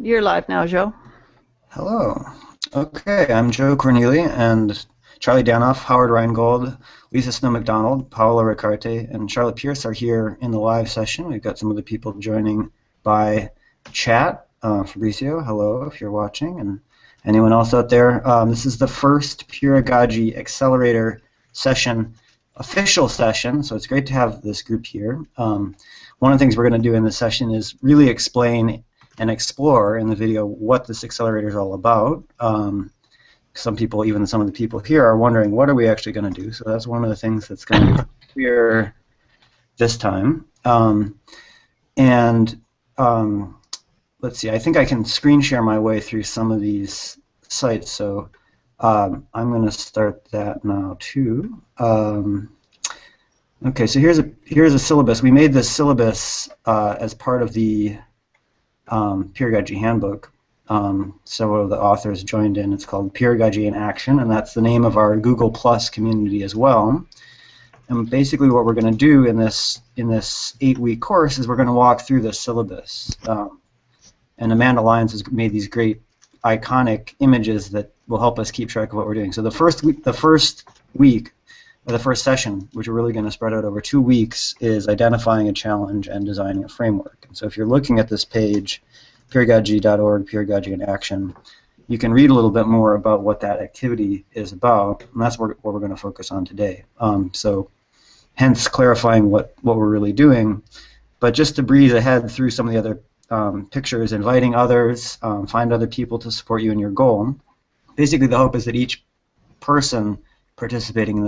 You're live now, Joe. Hello. Okay, I'm Joe Corneli, and Charlie Danoff, Howard Reingold, Lisa Snow McDonald, Paola Ricarte, and Charlotte Pierce are here in the live session. We've got some of the people joining by chat. Fabricio, hello if you're watching, and anyone else out there. This is the first Peeragogy Accelerator session, official session, so it's great to have this group here. One of the things we're going to do in this session is really explain and explore in the video what this accelerator is all about. Some people, even some of the people here, are wondering what are we actually going to do. So that's one of the things that's going to be clear this time. Let's see. I think I can screen share my way through some of these sites. So I'm going to start that now too. Okay. So here's a syllabus. We made this syllabus as part of the Peeragogy handbook. Several of the authors joined in. It's called Peeragogy in Action, and that's the name of our Google Plus community as well. And basically what we're going to do in this 8-week course is we're going to walk through the syllabus. And Amanda Lyons has made these great iconic images that will help us keep track of what we're doing. So the first week, or the first session, which we're really going to spread out over 2 weeks, is identifying a challenge and designing a framework. And so if you're looking at this page, peeragogy.org, Peeragogy in Action, you can read a little bit more about what that activity is about, and that's what we're going to focus on today. So hence clarifying what we're really doing. But just to breeze ahead through some of the other pictures, inviting others, find other people to support you in your goal. Basically the hope is that each person participating in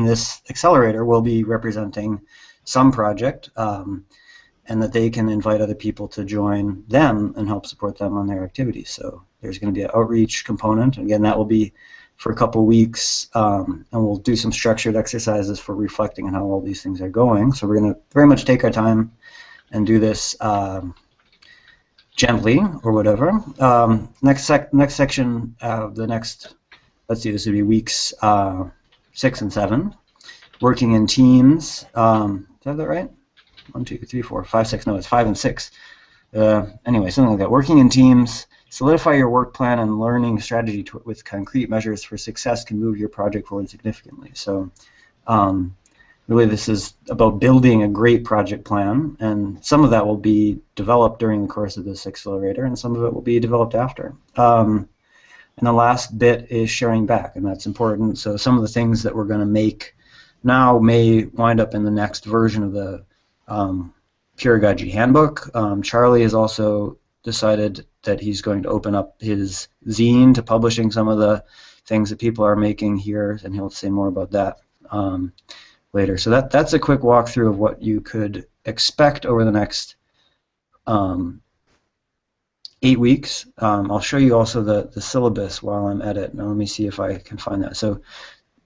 this accelerator will be representing some project, and that they can invite other people to join them and help support them on their activities. So there's going to be an outreach component. Again, that will be for a couple weeks, and we'll do some structured exercises for reflecting on how all these things are going. So we're going to very much take our time and do this gently or whatever. Next section, let's see, this would be weeks 6 and 7. Working in teams. Did I have that right? 1, 2, 3, 4, 5, 6. No, it's 5 and 6. Anyway, something like that. Working in teams. Solidify your work plan and learning strategy with concrete measures for success can move your project forward significantly. So really this is about building a great project plan, and some of that will be developed during the course of this accelerator, and some of it will be developed after. And the last bit is sharing back, and that's important. So some of the things that we're going to make now may wind up in the next version of the Peeragogy handbook. Charlie has also decided that he's going to open up his zine to publishing some of the things that people are making here, and he'll say more about that later. So that's a quick walkthrough of what you could expect over the next 8 weeks. I'll show you also the syllabus while I'm at it. Now let me see if I can find that. So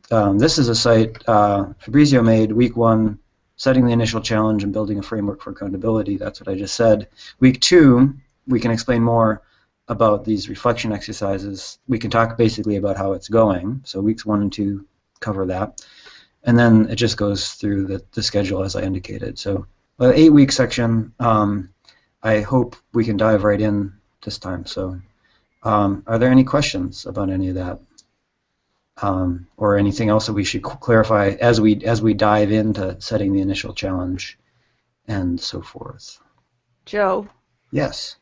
this is a site Fabrizio made, week 1, setting the initial challenge and building a framework for accountability. That's what I just said. Week 2, we can explain more about these reflection exercises. We can talk basically about how it's going. So weeks 1 and 2 cover that. And then it just goes through the schedule as I indicated. So the 8-week section, I hope we can dive right in this time. So are there any questions about any of that? Or anything else that we should clarify as we dive into setting the initial challenge and so forth? Joe. Yes.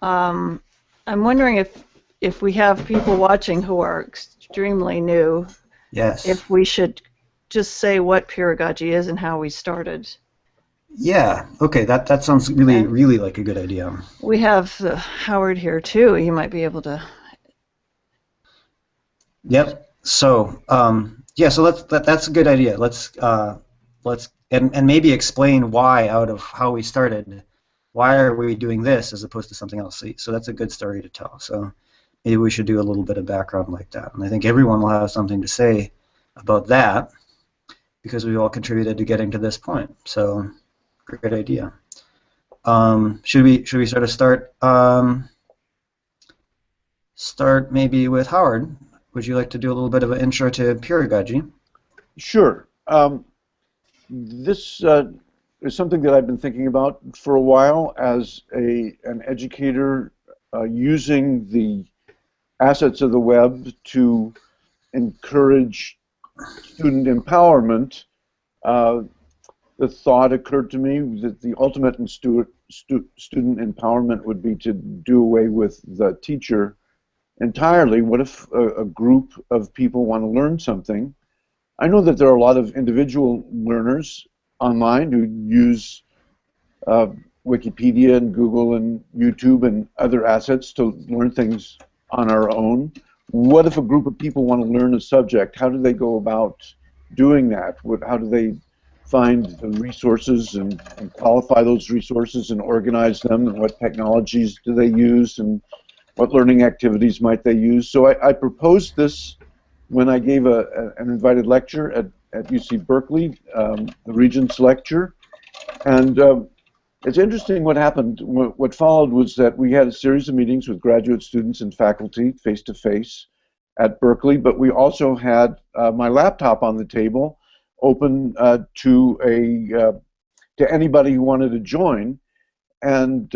I'm wondering if we have people watching who are extremely new. Yes. If we should just say what Peeragogy is and how we started. Yeah. Okay. That sounds really like a good idea. We have Howard here too. He might be able to. Yep. So yeah. So that's a good idea. Let's and maybe explain why out of how we started. Why are we doing this as opposed to something else? So that's a good story to tell. So maybe we should do a little bit of background like that. And I think everyone will have something to say about that because we all contributed to getting to this point. So great idea. Should we sort of start maybe with Howard? Would you like to do a little bit of an intro to Peeragogy? Sure. This is something that I've been thinking about for a while as an educator using the assets of the web to encourage student empowerment, the thought occurred to me that the ultimate in student empowerment would be to do away with the teacher entirely. What if a group of people want to learn something? I know that there are a lot of individual learners online who use Wikipedia and Google and YouTube and other assets to learn things on our own. What if a group of people want to learn a subject? How do they go about doing that? How do they find the resources and qualify those resources and organize them? And what technologies do they use? And what learning activities might they use? So I proposed this when I gave an invited lecture at UC Berkeley, the Regents Lecture. And it's interesting what happened. What followed was that we had a series of meetings with graduate students and faculty face-to-face at Berkeley, but we also had my laptop on the table open to anybody who wanted to join. And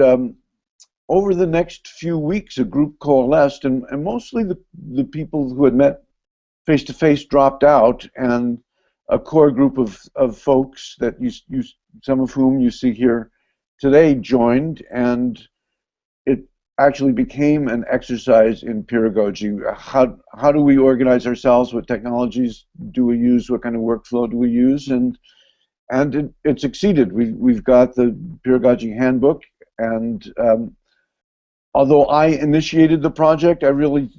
over the next few weeks, a group coalesced, and mostly the people who had met face-to-face dropped out, and a core group of folks that some of whom you see here today joined, and it actually became an exercise in peeragogy. How do we organize ourselves? What technologies do we use? What kind of workflow do we use? And it succeeded. We've got the Peeragogy handbook, and although I initiated the project, I really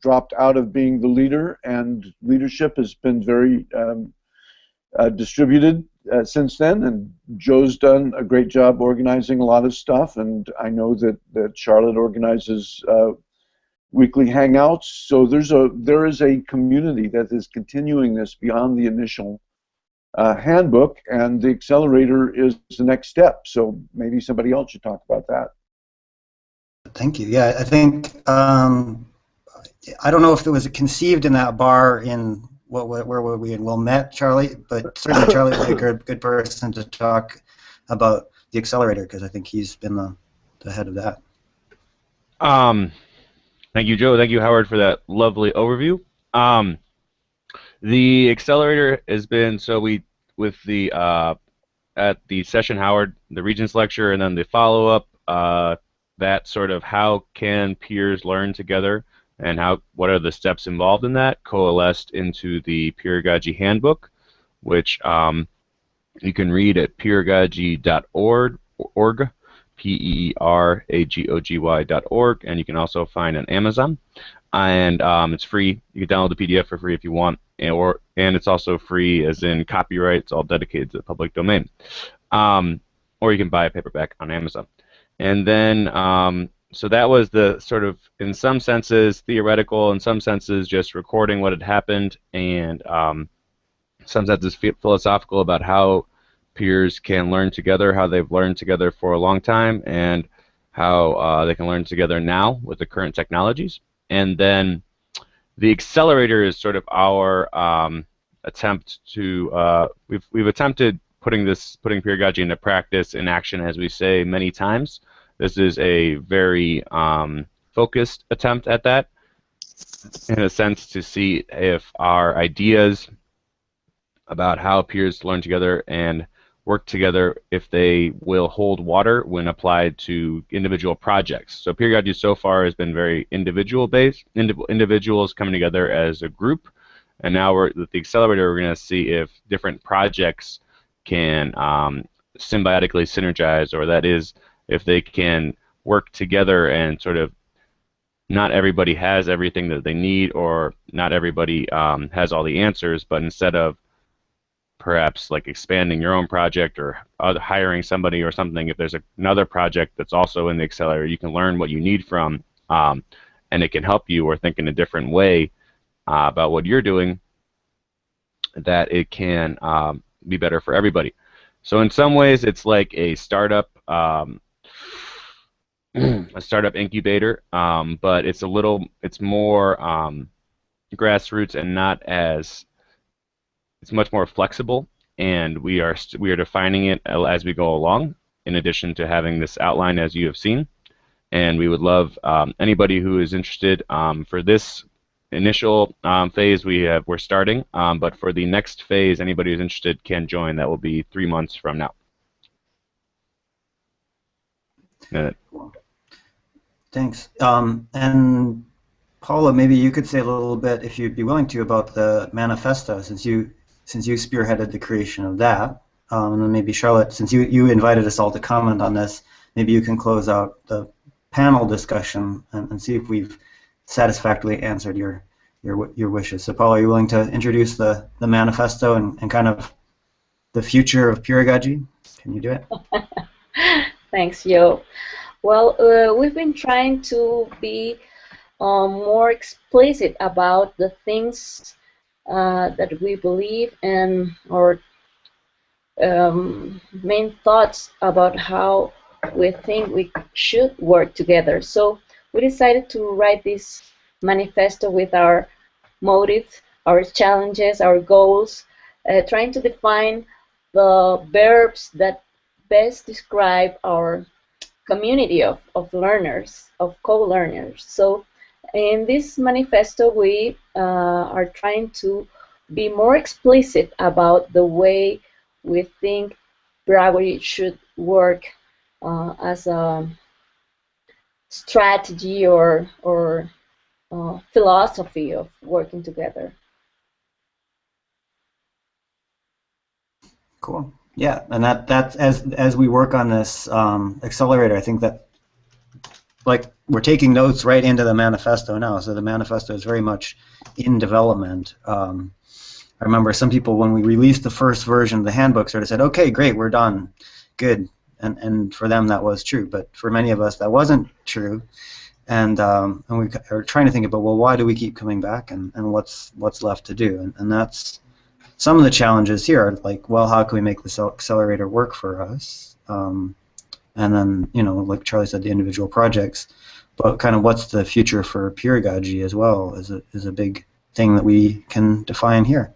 dropped out of being the leader, and leadership has been very distributed since then, and Joe's done a great job organizing a lot of stuff, and I know that Charlotte organizes weekly hangouts, so there is a community that is continuing this beyond the initial handbook, and the Accelerator is the next step, so maybe somebody else should talk about that. Thank you. Yeah, I think, I don't know if it was conceived in that bar in where we in Wilmette, Charlie, but certainly Charlie would be a good person to talk about the Accelerator, because I think he's been the head of that. Thank you, Joe. Thank you, Howard, for that lovely overview. The Accelerator has been, with the at the session, Howard, the Regents lecture, and then the follow-up, that sort of how can peers learn together and what are the steps involved in that, coalesced into the Peeragogy handbook, which you can read at peeragogy.org, Peeragogy.org, and you can also find on Amazon. And it's free. You can download the PDF for free if you want, and it's also free as in copyright. It's all dedicated to the public domain. Or you can buy a paperback on Amazon. And then, so that was the sort of, in some senses, theoretical, in some senses, just recording what had happened, and some senses philosophical about how peers can learn together, how they've learned together for a long time, and how they can learn together now with the current technologies. And then the Accelerator is sort of our attempt to, we've attempted putting peeragogy into practice, in action, as we say, many times. This is a very focused attempt at that, in a sense, to see if our ideas about how peers learn together and work together, if they will hold water when applied to individual projects. So peeragogy so far has been very individual-based, individuals coming together as a group, and now with the Accelerator, we're going to see if different projects can symbiotically synergize, or that is, if they can work together and sort of, not everybody has everything that they need, or not everybody has all the answers, but instead of perhaps like expanding your own project or hiring somebody or something, if there's another project that's also in the Accelerator you can learn what you need from, and it can help you or think in a different way about what you're doing, that it can be better for everybody. So in some ways it's like a startup incubator, but it's more grassroots and not as, it's much more flexible, and we are defining it as we go along, in addition to having this outline as you have seen. and we would love anybody who is interested. For this initial phase, we're starting, but for the next phase, anybody who's interested can join. That will be 3 months from now. Thanks. And Paula, maybe you could say a little bit, if you'd be willing to, about the manifesto, since you spearheaded the creation of that. And then maybe Charlotte, since you invited us all to comment on this, maybe you can close out the panel discussion and see if we've satisfactorily answered your wishes. So Paula, are you willing to introduce the manifesto and kind of the future of peeragogy? Can you do it? Thanks, Joe. Well, we've been trying to be more explicit about the things that we believe and our main thoughts about how we think we should work together. So we decided to write this manifesto with our motives, our challenges, our goals, trying to define the verbs that best describe our community of learners, of co-learners. So in this manifesto, we are trying to be more explicit about the way we think pedagogy should work as a strategy or philosophy of working together. Cool. Yeah, and that's as we work on this accelerator, I think that we're taking notes right into the manifesto now. So the manifesto is very much in development. I remember some people, when we released the first version of the handbook, sort of said, "Okay, great, we're done, good," and for them that was true. But for many of us, that wasn't true, and we are trying to think about, well, why do we keep coming back, and what's left to do, and that's some of the challenges here are like, well, how can we make this accelerator work for us? And then, like Charlie said, the individual projects, but kind of what's the future for peeragogy as well is a big thing that we can define here.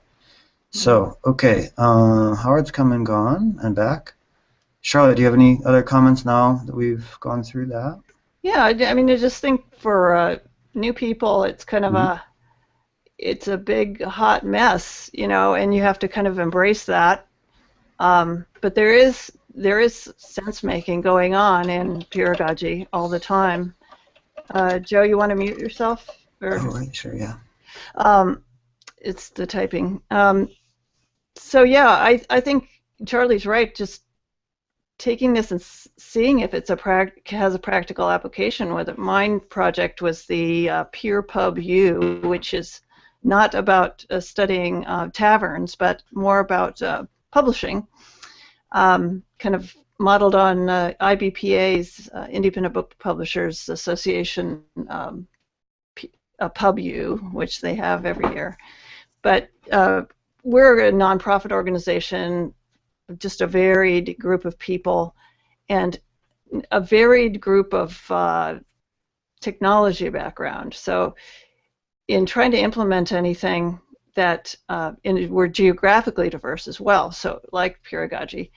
So, okay, Howard's come and gone and back. Charlotte, do you have any other comments now that we've gone through that? Yeah, I mean, I just think for new people, it's kind of it's a big hot mess, and you have to kind of embrace that. But there is sense making going on in peeragogy all the time. Joe, you want to mute yourself? Or? Oh, right, sure, yeah. It's the typing. So yeah, I think Charlie's right. Just taking this and seeing if it's has a practical application with it. Mine project was the PeerPub-U, which is not about studying taverns, but more about publishing, kind of modeled on IBPA's Independent Book Publishers Association Pub-U, which they have every year. But we're a nonprofit organization, just a varied group of people, and a varied group of technology background. So in trying to implement anything that, we're geographically diverse as well, so like peeragogy,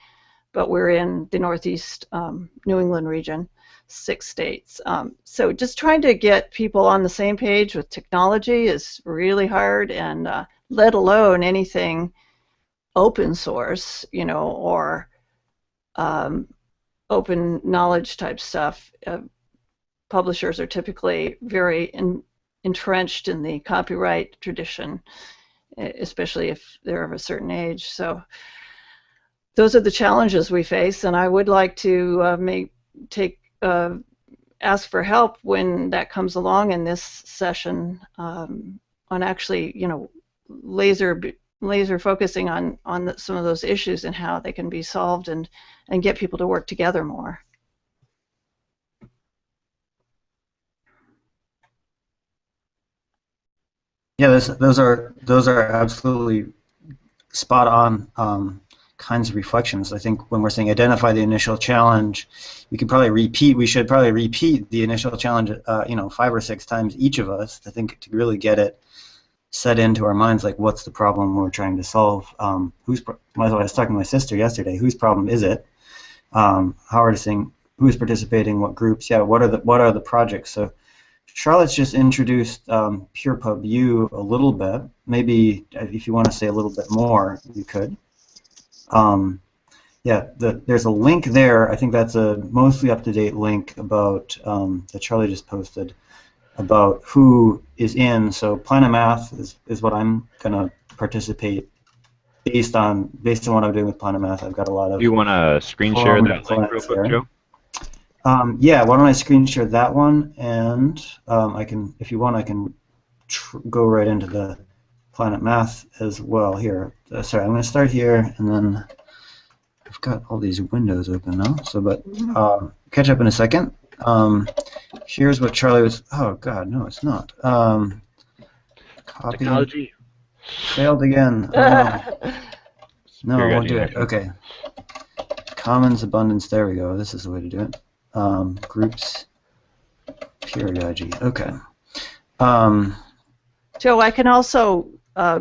but we're in the Northeast New England region, 6 states. So just trying to get people on the same page with technology is really hard, and let alone anything open source, or open knowledge type stuff. Publishers are typically very entrenched in the copyright tradition, especially if they're of a certain age. So those are the challenges we face, and I would like to ask for help when that comes along in this session, on actually, laser focusing on some of those issues and how they can be solved, and get people to work together more. Yeah, those are absolutely spot on kinds of reflections. I think when we're saying identify the initial challenge, we should probably repeat the initial challenge 5 or 6 times each of us, I think, to really get it set into our minds, like what's the problem we're trying to solve. I was talking to my sister yesterday, whose problem is it? Howard is saying who's participating, what groups, yeah, what are the projects. So Charlotte's just introduced PeerPubU a little bit. Maybe if you want to say a little bit more, you could. Yeah, there's a link there. I think that's a mostly up-to-date link about that Charlie just posted about who is in. So Planet Math is what I'm gonna participate based on what I'm doing with Planet Math. I've got a lot of. Do you want to screen share that link real quick, Joe? Yeah, why don't I screen share that one, and I can, if you want, I can go right into the Planet Math as well. Here, sorry, I'm going to start here, and then I've got all these windows open now. So, but catch up in a second. Here's what Charlie was. Oh God, no, it's not. Copy. Technology. Failed again. Oh, no, I won't do it. Okay. Commons abundance. There we go. This is the way to do it. Groups. Peeragogy. Okay. Joe, I can also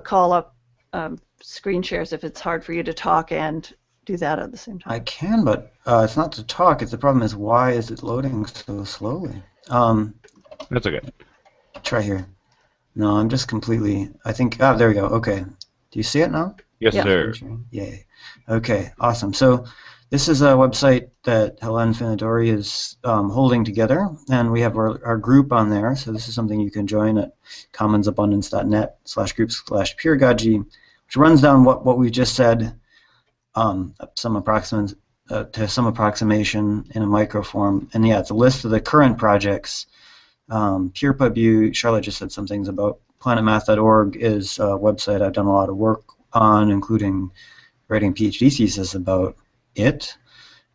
call up screen shares if it's hard for you to talk and do that at the same time. I can, but it's not to talk. It's the problem is why is it loading so slowly? That's okay. Try here. No, I'm just completely. I think. Ah, there we go. Okay. Do you see it now? Yes, sir. Yay. Okay. Awesome. So this is a website that Helen Finadori is holding together, and we have our group on there. So this is something you can join at commonsabundance.net/groups/peeragogy, which runs down what we just said, some approximation in a microform. And yeah, it's a list of the current projects. PeerPubU, Charlotte just said some things about planetmath.org is a website I've done a lot of work on, including writing PhD thesis about it.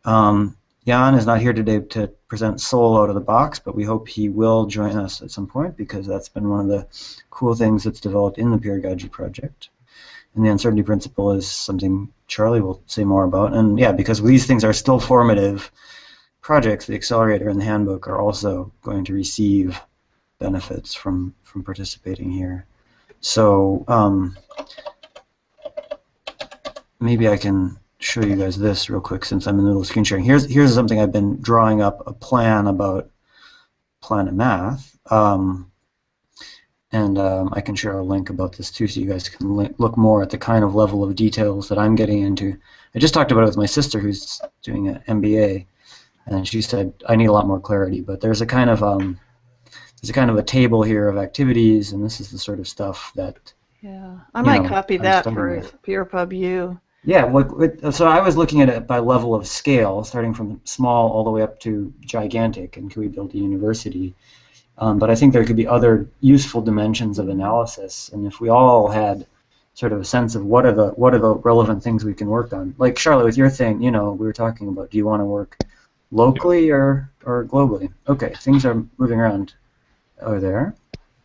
Jan is not here today to present Soul out of the box, but we hope he will join us at some point because that's been one of the cool things that's developed in the Peeragogy project. And the uncertainty principle is something Charlie will say more about. And yeah, because these things are still formative projects, the Accelerator and the handbook are also going to receive benefits from participating here. So maybe I can show you guys this real quick since I'm in the middle of screen sharing. Here's something I've been drawing up a plan about Planet Math. And I can share a link about this too so you guys can look more at the kind of level of details that I'm getting into. I just talked about it with my sister who's doing an MBA, and she said I need a lot more clarity, but there's a kind of a table here of activities, and this is the sort of stuff that I might copy that for PeerPubU. Yeah, so I was looking at it by level of scale, starting from small all the way up to gigantic, and can we build a university? But I think there could be other useful dimensions of analysis, and if we all had sort of a sense of what are the relevant things we can work on. Like Charlotte, with your thing, we were talking about, do you want to work locally or globally? Okay, things are moving around over there.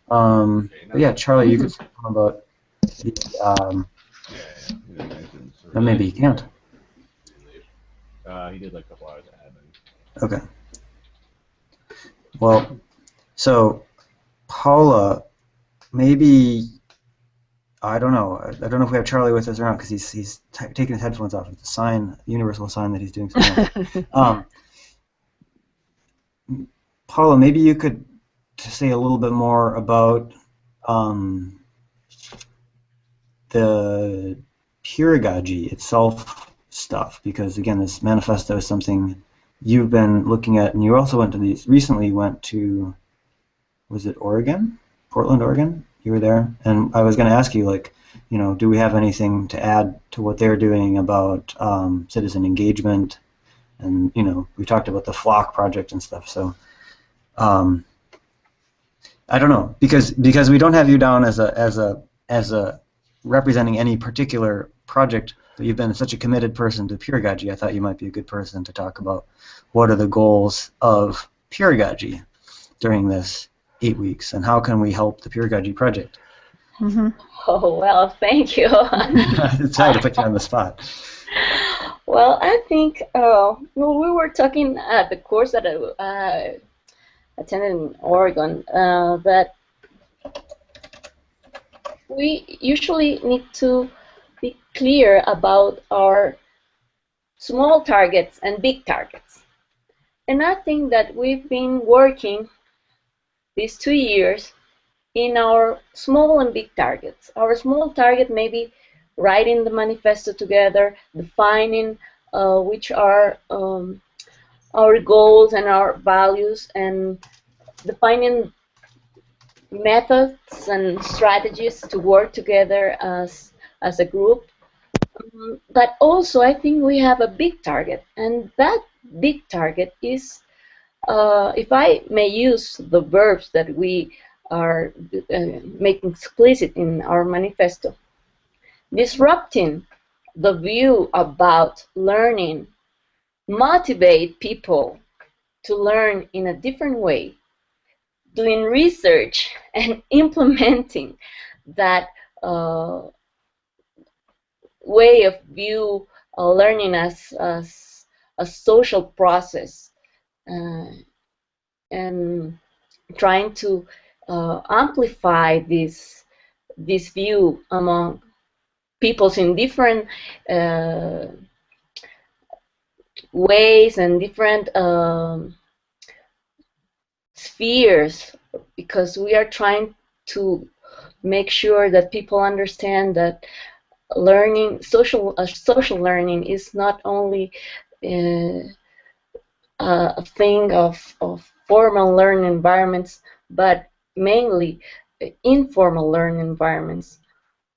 But yeah, Charlie, you could say about the, maybe you can't. He did like a couple hours ahead. Okay. Well, so Paula, maybe I don't know. I don't know if we have Charlie with us or not because he's taking his headphones off. It's a sign, universal sign that he's doing something. Paula, maybe you could say a little bit more about the Peeragogy itself stuff, because again, this manifesto is something you've been looking at, and you also recently went to, was it Oregon? Portland, Oregon? You were there? And I was going to ask you, like, do we have anything to add to what they're doing about citizen engagement? And, we talked about the Flock project and stuff, so I don't know, because we don't have you down as a representing any particular project, but you've been such a committed person to Peeragogy, I thought you might be a good person to talk about what are the goals of Peeragogy during this 8 weeks, and how can we help the Peeragogy project? Mm-hmm. Oh, well, thank you. It's hard to put you on the spot. Well, I think we were talking at the course that I attended in Oregon that we usually need to be clear about our small targets and big targets. And I think that we've been working these 2 years in our small and big targets. Our small target maybe writing the manifesto together, defining which are our goals and our values, and defining methods and strategies to work together as a group. But also, I think we have a big target, and that big target is, if I may use the verbs that we are making explicit in our manifesto, disrupting the view about learning, motivate people to learn in a different way, doing research and implementing that way of view learning as a social process, and trying to amplify this view among peoples in different ways and different spheres, because we are trying to make sure that people understand that learning, social learning, is not only a thing of formal learning environments, but mainly informal learning environments.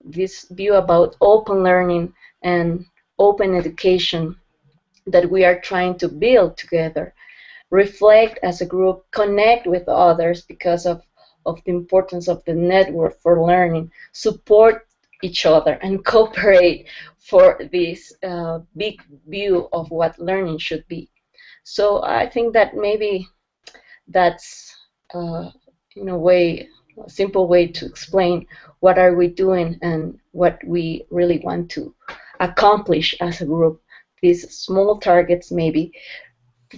This view about open learning and open education that we are trying to build together, reflect as a group, connect with others because of the importance of the network for learning, support each other, and cooperate for this big view of what learning should be. So I think that maybe that's in a way a simple way to explain what are we doing and what we really want to accomplish as a group. These small targets, maybe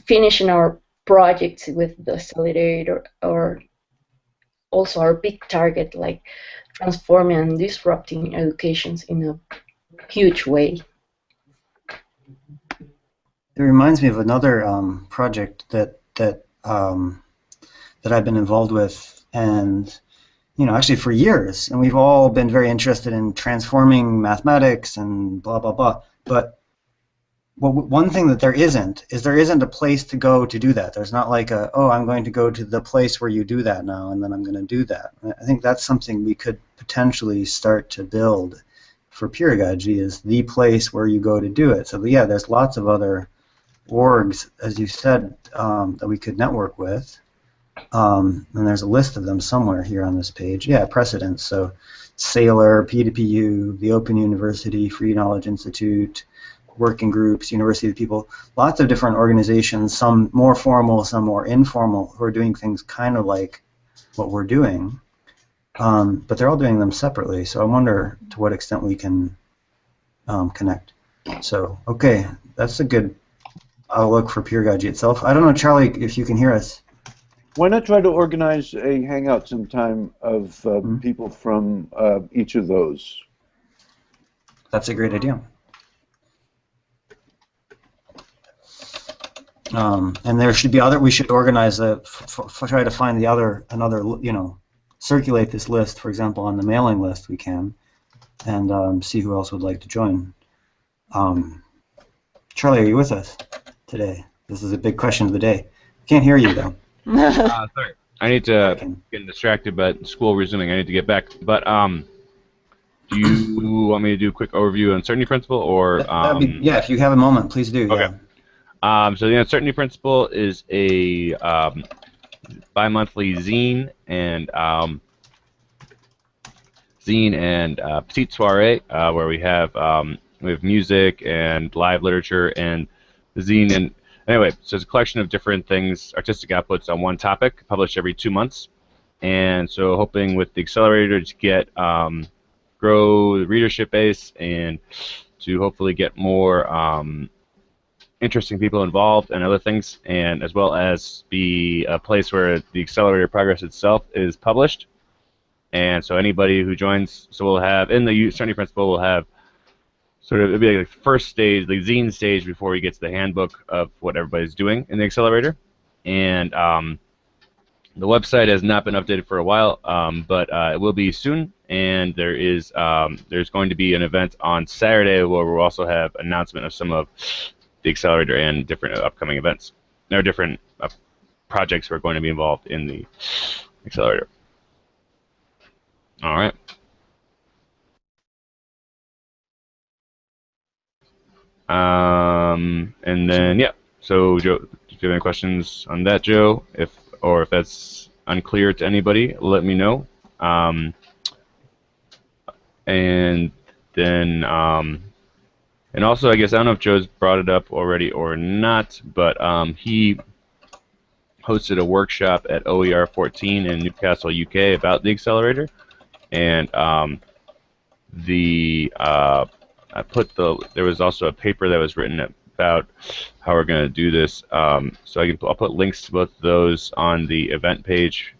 finishing our projects with the Accelerator, or also our big target like transforming and disrupting educations in a huge way. It reminds me of another project that I've been involved with, and actually for years, and we've all been very interested in transforming mathematics and blah blah blah. But one thing that there isn't a place to go to do that. There's not like I'm going to go to the place where you do that now, and then I'm going to do that. I think that's something we could potentially start to build for Peeragogy, is the place where you go to do it. So yeah, there's lots of other orgs, as you said, that we could network with, and there's a list of them somewhere here on this page. Yeah, precedents. So Sailor, P2PU, the Open University, Free Knowledge Institute, working groups, University of People, lots of different organizations, some more formal, some more informal, who are doing things kind of like what we're doing, but they're all doing them separately. So I wonder to what extent we can connect. So, okay, that's a good outlook for Peeragogy itself. I don't know, Charlie, if you can hear us. Why not try to organize a hangout sometime of people from each of those? That's a great idea. And there should be other. We should organize try to find circulate this list. For example, on the mailing list we can, and see who else would like to join. Charlie, are you with us today? This is a big question of the day. Can't hear you though. Sorry, I need to get distracted, but school resuming. I need to get back. But do you want me to do a quick overview on uncertainty principle, or yeah, if you have a moment, please do. Okay. Yeah. So the Uncertainty Principle is a bi-monthly zine and petite soiree where we have music and live literature and the zine. And anyway, so it's a collection of different things, artistic outputs on one topic, published every 2 months. And so hoping with the Accelerator to get grow the readership base and to hopefully get more interesting people involved and other things, and as well as be a place where the Accelerator progress itself is published. And so anybody who joins, so we'll have, in the Uncertainty Principle, we'll have sort of, it'd be like the first stage, the zine stage before we get to the handbook of what everybody's doing in the Accelerator. And the website has not been updated for a while, but it will be soon. And there's going to be an event on Saturday where we'll also have announcement of some of the Accelerator and different upcoming events. There are different projects who are going to be involved in the Accelerator. All right. And then, yeah. So, Joe, do you have any questions on that, Joe? If that's unclear to anybody, let me know. And then, and also, I guess I don't know if Joe's brought it up already or not, but he hosted a workshop at OER 14 in Newcastle, UK, about the Accelerator, and there was also a paper that was written about how we're going to do this. So I'll put links to both of those on the event page,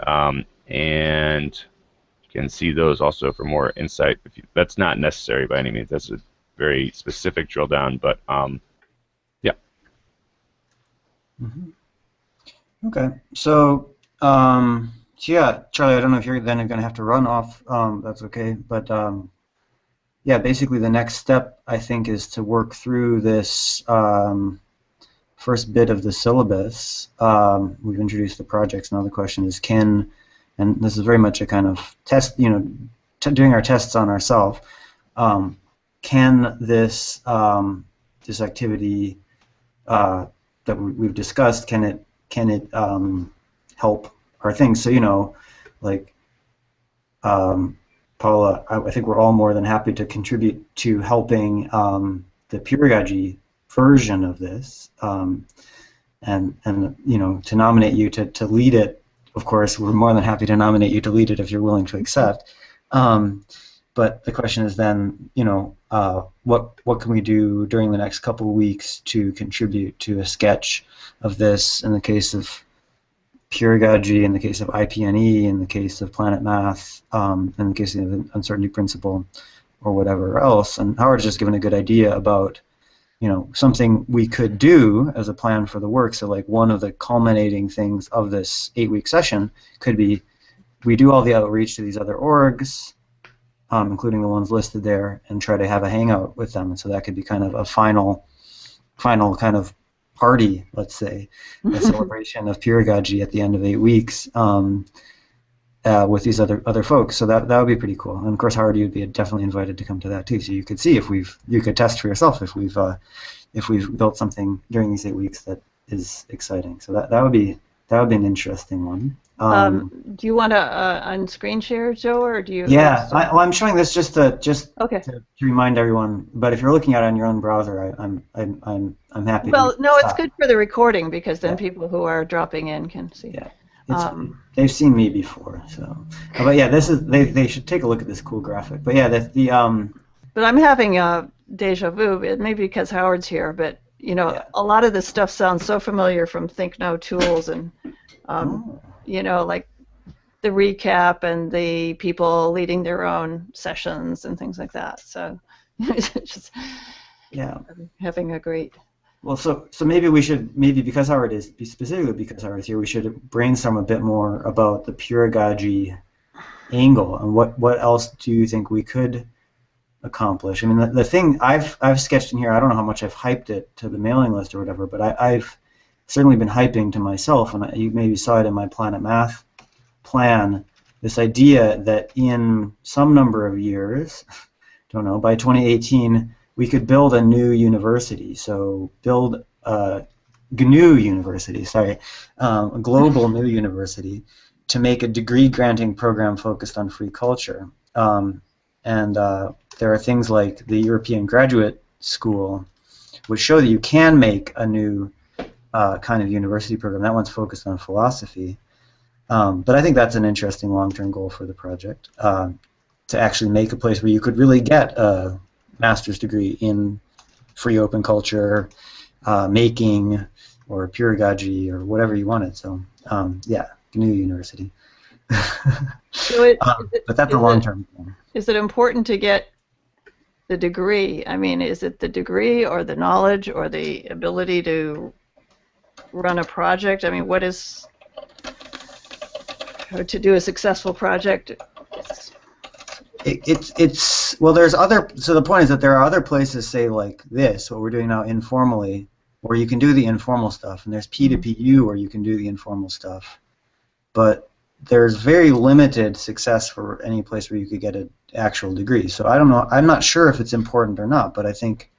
and you can see those also for more insight. That's not necessary by any means. That's a very specific drill down, but yeah. Mm-hmm. Okay, so yeah, Charlie, I don't know if you're then going to have to run off. That's okay, but yeah, basically the next step, I think, is to work through this first bit of the syllabus. We've introduced the projects. Now the question is, and this is very much a kind of test, doing our tests on ourselves. Can this this activity that we've discussed, can it help our things? So, like Paula, I think we're all more than happy to contribute to helping the Peeragogy version of this, and to nominate you to lead it. Of course, we're more than happy to nominate you to lead it if you're willing to accept. But the question is then, what can we do during the next couple of weeks to contribute to a sketch of this in the case of Peeragogy, in the case of IPNE, in the case of Planet Math, in the case of the uncertainty principle, or whatever else. And Howard's just given a good idea about, something we could do as a plan for the work. So like one of the culminating things of this 8-week session could be we do all the outreach to these other orgs, including the ones listed there, and try to have a hangout with them. And so that could be kind of a final kind of party, let's say, a celebration of Peeragogy at the end of 8 weeks with these other folks. So that would be pretty cool. And of course, Howard, you'd be definitely invited to come to that too. So you could see you could test for yourself if we've built something during these 8 weeks that is exciting. So that would be an interesting one. Do you want to on screen share, Joe, or do you? Yeah, I'm showing this just to remind everyone. But if you're looking at it on your own browser, I'm happy. Well, no, it's good for the recording because then people who are dropping in can see. Yeah, they've seen me before, so. But yeah, this is they should take a look at this cool graphic. But yeah, But I'm having deja vu. It may be because Howard's here, but a lot of this stuff sounds so familiar from Think No Tools and. Like the recap and the people leading their own sessions and things like that. So, just having a great. Well, so maybe because Howard is specifically because Howard is here, we should brainstorm a bit more about the Peeragogy angle and what else do you think we could accomplish? I mean, the thing I've sketched in here, I don't know how much I've hyped it to the mailing list or whatever, but I've certainly been hyping to myself, and you maybe saw it in my Planet Math plan, this idea that in some number of years, don't know, by 2018, we could build a new university. So build a GNU university, a global new university to make a degree-granting program focused on free culture. And there are things like the European Graduate School, which show that you can make a new kind of university program. That one's focused on philosophy. But I think that's an interesting long-term goal for the project, to actually make a place where you could really get a master's degree in free open culture, making, or Peeragogy, or whatever you wanted. So, yeah, GNU University. But that's a long-term thing. Is it important to get the degree? I mean, is it the degree or the knowledge or the ability to run a project? I mean, what is to do a successful project? It's well, there's other. So the point is that there are other places, say like this, what we're doing now informally, where you can do the informal stuff, and there's P2PU where you can do the informal stuff. But there's very limited success for any place where you could get an actual degree. So I don't know. I'm not sure if it's important or not, but I think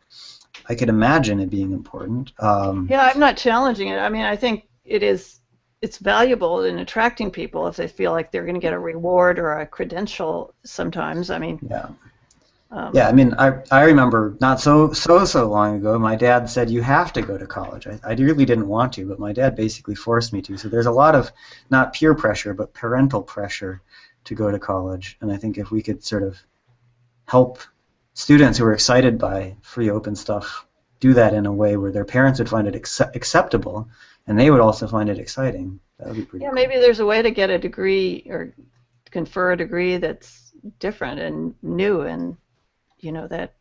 I could imagine it being important. Yeah, I'm not challenging it. I mean, I think it's valuable in attracting people if they feel like they're going to get a reward or a credential sometimes. I mean, yeah. Yeah, I mean, I remember not so long ago, my dad said, you have to go to college. I really didn't want to, but my dad basically forced me to. So there's a lot of, not peer pressure, but parental pressure to go to college. And I think if we could sort of help students who are excited by free open stuff do that in a way where their parents would find it acceptable, and they would also find it exciting, that would be pretty cool. Maybe there's a way to get a degree or confer a degree that's different and new and that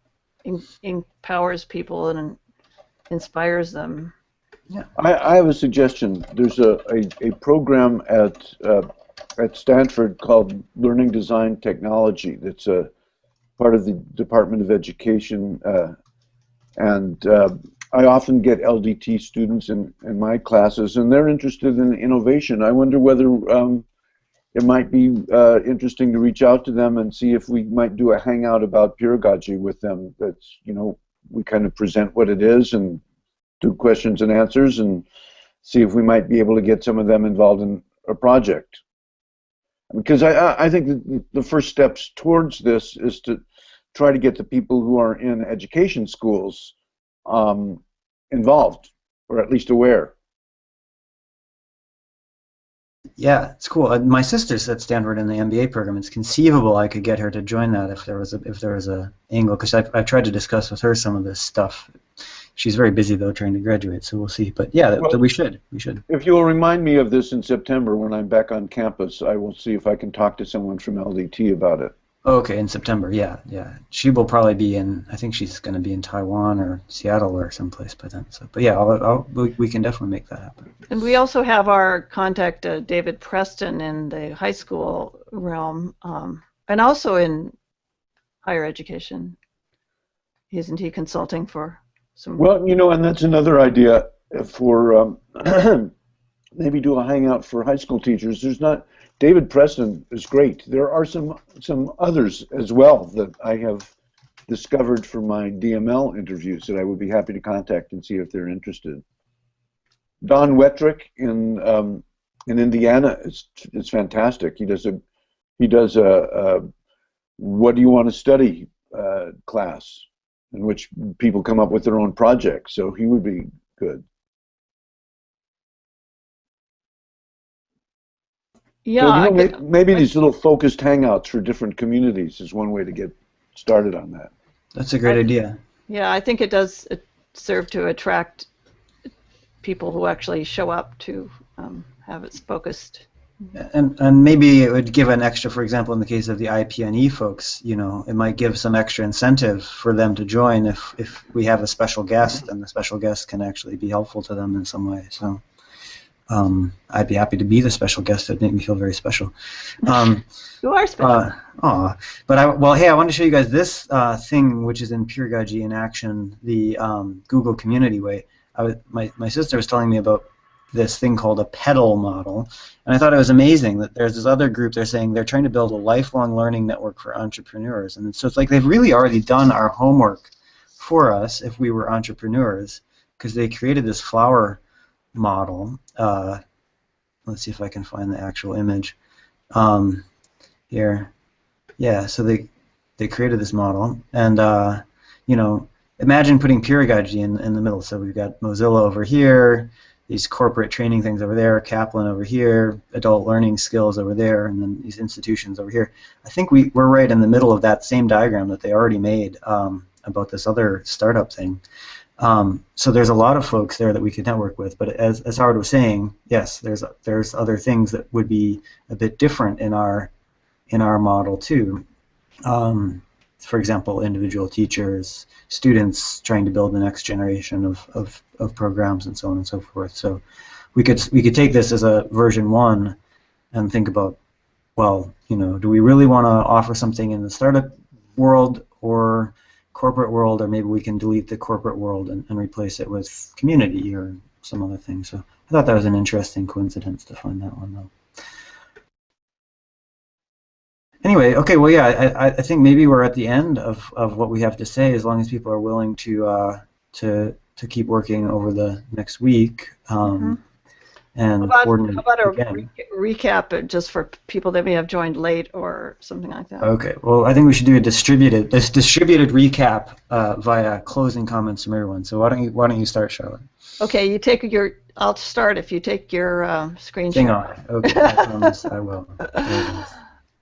empowers people and inspires them. Yeah. I have a suggestion. There's a program at Stanford called Learning Design Technology that's a part of the Department of Education, and I often get LDT students in my classes, and they're interested in innovation. I wonder whether it might be interesting to reach out to them and see if we might do a hangout about peeragogy with them. That's, we kind of present what it is and do questions and answers and see if we might be able to get some of them involved in a project. Because I think that the first steps towards this is to try to get the people who are in education schools involved, or at least aware. Yeah, it's cool. My sister's at Stanford in the MBA program. It's conceivable I could get her to join that if there was a angle, because I've tried to discuss with her some of this stuff. She's very busy though, trying to graduate, so we'll see. But yeah, well, we should. If you will remind me of this in September when I'm back on campus, I will see if I can talk to someone from LDT about it. Okay, in September, yeah. She will probably be in. I think she's going to be in Taiwan or Seattle or someplace by then. So, but yeah, we can definitely make that happen. And we also have our contact, David Preston, in the high school realm, and also in higher education. Isn't he consulting for some? Well, and that's another idea for maybe do a hangout for high school teachers. There's not. David Preston is great. There are some others as well that I have discovered from my DML interviews that I would be happy to contact and see if they're interested. Don Wettrick in Indiana is fantastic. He does a what do you want to study class in which people come up with their own projects. So he would be good. Yeah, so, maybe these little focused hangouts for different communities is one way to get started on that. That's a great idea. Yeah, I think it does serve to attract people who actually show up to have it focused. And maybe it would give an extra, for example, in the case of the IP&E folks, it might give some extra incentive for them to join if we have a special guest, and the special guest can actually be helpful to them in some way. So. I'd be happy to be the special guest. It'd make me feel very special. You are special. But hey, I want to show you guys this thing, which is in Peeragogy in action, the Google Community Way. My sister was telling me about this thing called a pedal model, and I thought it was amazing that there's this other group. They're saying they're trying to build a lifelong learning network for entrepreneurs, and so it's like they've really already done our homework for us if we were entrepreneurs, because they created this flower model. Let's see if I can find the actual image here. Yeah, so they created this model, and imagine putting Peeragogy in the middle. So we've got Mozilla over here, these corporate training things over there, Kaplan over here, adult learning skills over there, and then these institutions over here. I think we're right in the middle of that same diagram that they already made about this other startup thing. So there's a lot of folks there that we could network with, but as Howard was saying, yes, there's other things that would be a bit different in our model too. for example, individual teachers, students trying to build the next generation of programs and so on and so forth. So we could take this as a version 1 and think about, well, do we really want to offer something in the startup world or corporate world, or maybe we can delete the corporate world and replace it with community or some other thing. So I thought that was an interesting coincidence to find that one, though. Anyway, okay, well, yeah, I think maybe we're at the end of what we have to say, as long as people are willing to keep working over the next week. And how coordinate about a again. recap just for people that may have joined late or something like that? Okay, well, I think we should do a distributed recap via closing comments from everyone. So why don't you start, Charlotte? Okay, you take your. I'll start if you take your screen Hang share. on. Okay, I promise I will.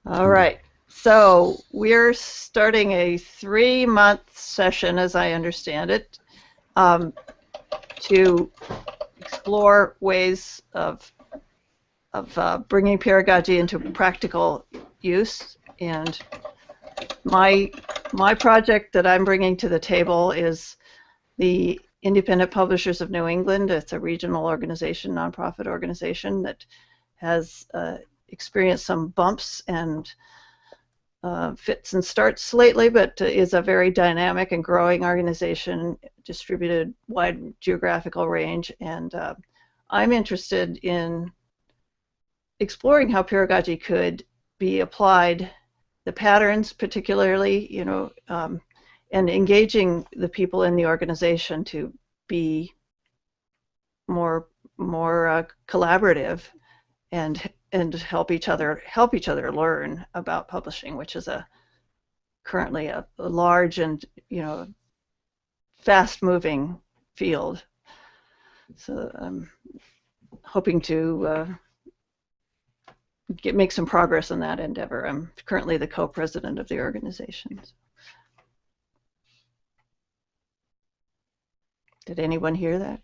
All right. So we're starting a 3-month session, as I understand it, to explore ways of bringing pedagogy into practical use. And my project that I'm bringing to the table is the Independent Publishers of New England. It's a regional organization, nonprofit organization that has experienced some bumps and fits and starts lately, but is a very dynamic and growing organization, distributed wide geographical range, and I'm interested in exploring how pedagogy could be applied, the patterns particularly, and engaging the people in the organization to be more collaborative and help each other learn about publishing, which is currently a large and fast-moving field. So I'm hoping to make some progress in that endeavor. I'm currently the co-president of the organization. Did anyone hear that?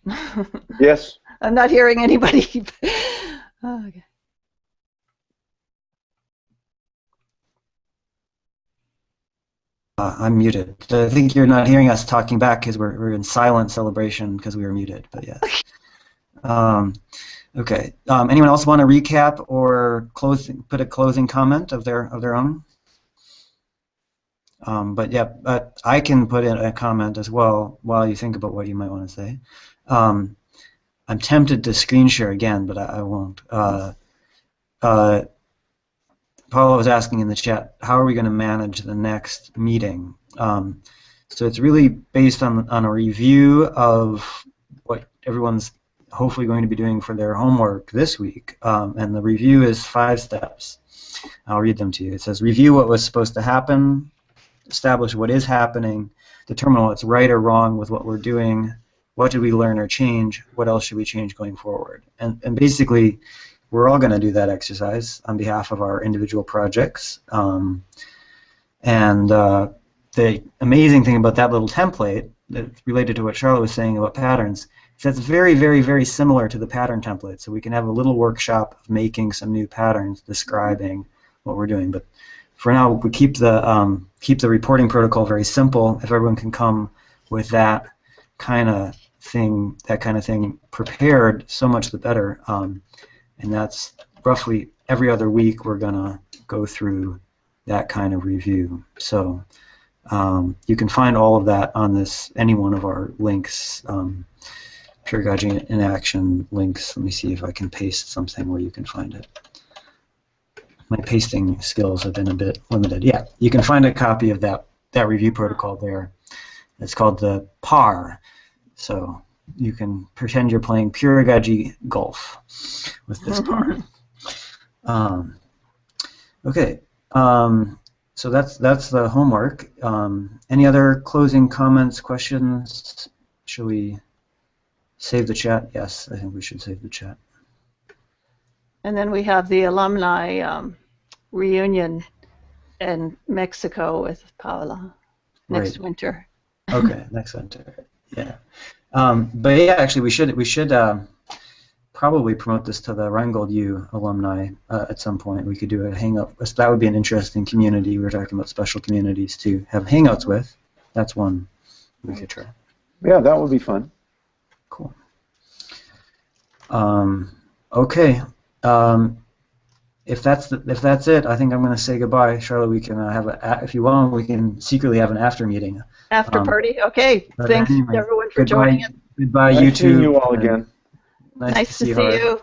Yes. I'm not hearing anybody. Okay. I'm muted. I think you're not hearing us talking back because we're in silent celebration because we were muted, but yes. Okay. Anyone else want to recap or put a closing comment of their own? But I can put in a comment as well while you think about what you might want to say. I'm tempted to screen share again, but I won't. Paula was asking in the chat, how are we going to manage the next meeting? So it's really based on a review of what everyone's hopefully going to be doing for their homework this week. And the review is 5 steps. I'll read them to you. It says, review what was supposed to happen, establish what is happening, determine what's right or wrong with what we're doing, what did we learn or change, what else should we change going forward. And basically, we're all going to do that exercise on behalf of our individual projects. The amazing thing about that little template, that's related to what Charlotte was saying about patterns, is that's very, very, very similar to the pattern template. So we can have a little workshop of making some new patterns describing what we're doing. But for now, we keep the reporting protocol very simple. If everyone can come with that kind of thing prepared, so much the better. And that's roughly every other week we're going to go through that kind of review. So you can find all of that on any one of our links, Peeragogy in Action links. Let me see if I can paste something where you can find it. My pasting skills have been a bit limited. Yeah, you can find a copy of that review protocol there. It's called the PAR. So you can pretend you're playing Peeragogy golf with this PAR. Okay. So that's the homework. Any other closing comments, questions? Should we save the chat? Yes, I think we should save the chat. And then we have the alumni reunion in Mexico with Paula next winter. Okay, next winter. Yeah. But yeah, actually, we should probably promote this to the Rheingold U alumni at some point. We could do a hangout. That would be an interesting community. We were talking about special communities to have hangouts with. That's one we could try. Yeah, that would be fun. Cool. Okay. If that's it, I think I'm going to say goodbye. Charlotte, we can if you want, we can secretly have an after meeting. After party? Okay. Thanks, anyway, everyone, for joining us. Goodbye, Nice YouTube. seeing you all again. Nice to Nice to see see you. you.